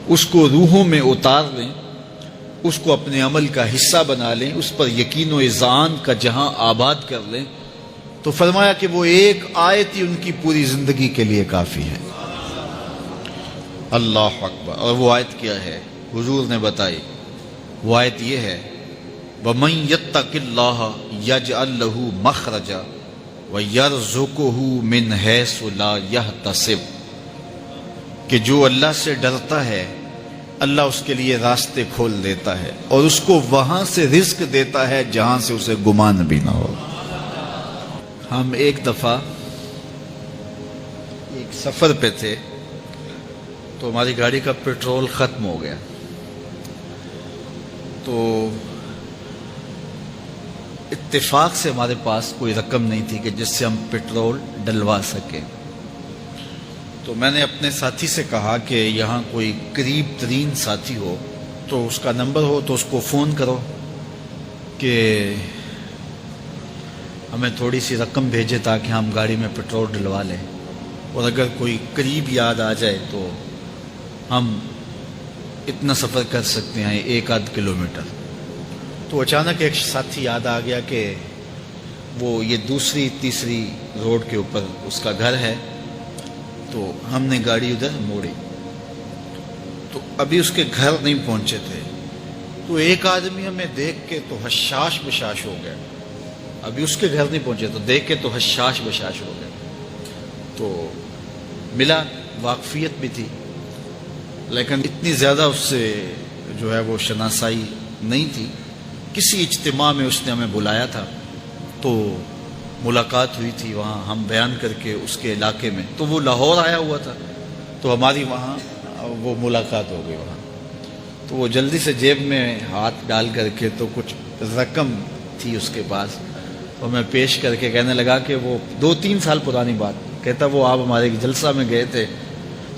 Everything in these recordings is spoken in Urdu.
اس کو روحوں میں اتار لیں، اس کو اپنے عمل کا حصہ بنا لیں، اس پر یقین و اذعان کا جہاں آباد کر لیں، تو فرمایا کہ وہ ایک آیت ہی ان کی پوری زندگی کے لیے کافی ہے۔ اللہ اکبر۔ اور وہ آیت کیا ہے؟ حضور نے بتائی، وہ آیت یہ ہے وَمَن يَتَّقِ اللَّهَ يَجْعَل لَّهُ مَخْرَجًا وَيَرْزُقْهُ مِنْ حَيْثُ لَا يَحْتَسِبُ، کہ جو اللہ سے ڈرتا ہے اللہ اس کے لیے راستے کھول دیتا ہے اور اس کو وہاں سے رزق دیتا ہے جہاں سے اسے گمان بھی نہ ہو۔ ہم ایک دفعہ ایک سفر پہ تھے تو ہماری گاڑی کا پیٹرول ختم ہو گیا، تو اتفاق سے ہمارے پاس کوئی رقم نہیں تھی کہ جس سے ہم پیٹرول ڈلوا سکیں۔ تو میں نے اپنے ساتھی سے کہا کہ یہاں کوئی قریب ترین ساتھی ہو تو اس کا نمبر ہو تو اس کو فون کرو کہ ہمیں تھوڑی سی رقم بھیجے تاکہ ہم گاڑی میں پیٹرول ڈلوا لیں، اور اگر کوئی قریب یاد آ جائے تو ہم اتنا سفر کر سکتے ہیں 1-8 کلومیٹر۔ تو اچانک ایک ساتھی یاد آ گیا کہ وہ یہ دوسری تیسری روڈ کے اوپر اس کا گھر ہے، تو ہم نے گاڑی ادھر موڑی، تو ابھی اس کے گھر نہیں پہنچے تھے تو ایک آدمی ہمیں دیکھ کے تو حشاش بشاش ہو گیا، ابھی اس کے گھر نہیں پہنچے تو دیکھ کے تو حشاش بشاش ہو گیا۔ تو ملا، واقفیت بھی تھی لیکن اتنی زیادہ اس سے جو ہے وہ شناسائی نہیں تھی۔ کسی اجتماع میں اس نے ہمیں بلایا تھا تو ملاقات ہوئی تھی وہاں، ہم بیان کر کے اس کے علاقے میں، تو وہ لاہور آیا ہوا تھا تو ہماری وہاں وہ ملاقات ہو گئی وہاں۔ تو وہ جلدی سے جیب میں ہاتھ ڈال کر کے تو کچھ رقم تھی اس کے پاس، تو میں پیش کر کے کہنے لگا کہ وہ 2-3 سال پرانی بات، کہتا وہ آپ ہمارے جلسہ میں گئے تھے،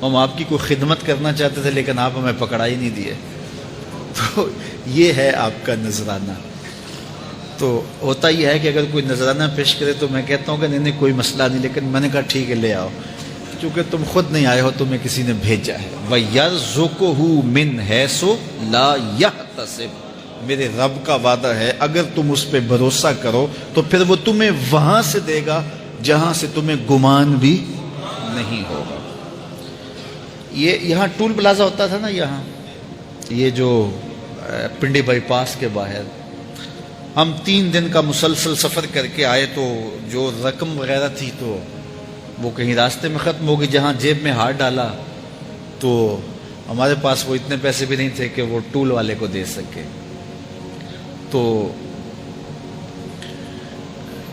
ہم آپ کی کوئی خدمت کرنا چاہتے تھے لیکن آپ ہمیں پکڑا ہی نہیں دیے۔ تو یہ ہے آپ کا نذرانہ۔ تو ہوتا یہ ہے کہ اگر کوئی نذرانہ پیش کرے تو میں کہتا ہوں کہ نہیں کوئی مسئلہ نہیں، لیکن میں نے کہا ٹھیک ہے لے آؤ، چونکہ تم خود نہیں آئے ہو، تمہیں کسی نے بھیجا ہے۔ وَيَرْزُقُهُ مِنْ حَيْثُ لَا يَحْتَسِبُ، میرے رب کا وعدہ ہے اگر تم اس پہ بھروسہ کرو تو پھر وہ تمہیں وہاں سے دے گا جہاں سے تمہیں گمان بھی نہیں ہوگا۔ یہ یہاں ٹول پلازا ہوتا تھا نا، یہاں یہ جو پنڈی بائی پاس کے باہر، ہم 3 دن کا مسلسل سفر کر کے آئے تو جو رقم وغیرہ تھی تو وہ کہیں راستے میں ختم ہو گئی۔ جہاں جیب میں ہاتھ ڈالا تو ہمارے پاس وہ اتنے پیسے بھی نہیں تھے کہ وہ ٹول والے کو دے سکے۔ تو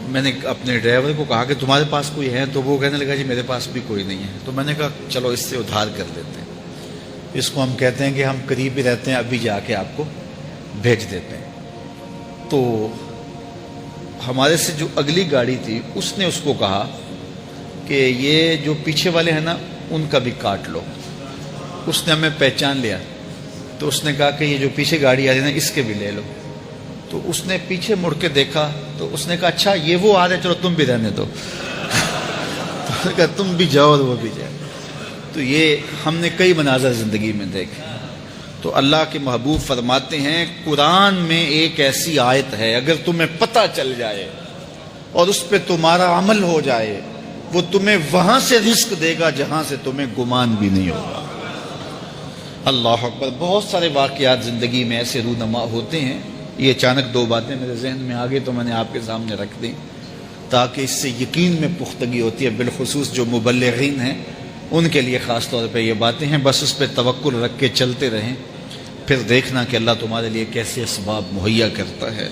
میں نے اپنے ڈرائیور کو کہا کہ تمہارے پاس کوئی ہے؟ تو وہ کہنے لگا جی میرے پاس بھی کوئی نہیں ہے۔ تو میں نے کہا چلو اس سے ادھار کر لیتے ہیں، اس کو ہم کہتے ہیں کہ ہم قریب ہی رہتے ہیں، ابھی جا کے آپ کو بھیج دیتے ہیں۔ تو ہمارے سے جو اگلی گاڑی تھی اس نے اس کو کہا کہ یہ جو پیچھے والے ہیں نا ان کا بھی کاٹ لو۔ اس نے ہمیں پہچان لیا تو اس نے کہا کہ یہ جو پیچھے گاڑی آ رہی ہے نا اس کے بھی لے لو۔ تو اس نے پیچھے مڑ کے دیکھا تو اس نے کہا اچھا یہ وہ آ رہے، چلو تم بھی رہنے دو۔ تو کہا تم بھی جاؤ اور وہ بھی جائے۔ تو یہ ہم نے کئی مناظر زندگی میں دیکھے۔ تو اللہ کے محبوب فرماتے ہیں قرآن میں ایک ایسی آیت ہے اگر تمہیں پتہ چل جائے اور اس پہ تمہارا عمل ہو جائے وہ تمہیں وہاں سے رزق دے گا جہاں سے تمہیں گمان بھی نہیں ہوگا۔ اللہ اکبر۔ بہت سارے واقعات زندگی میں ایسے رونما ہوتے ہیں۔ یہ اچانک 2 باتیں میرے ذہن میں آ گئی تو میں نے آپ کے سامنے رکھ دیں تاکہ اس سے یقین میں پختگی ہوتی ہے، بالخصوص جو مبلغین ہیں ان کے لیے خاص طور پہ یہ باتیں ہیں۔ بس اس پہ توکل رکھ کے چلتے رہیں، پھر دیکھنا کہ اللہ تمہارے لیے کیسے اسباب مہیا کرتا ہے۔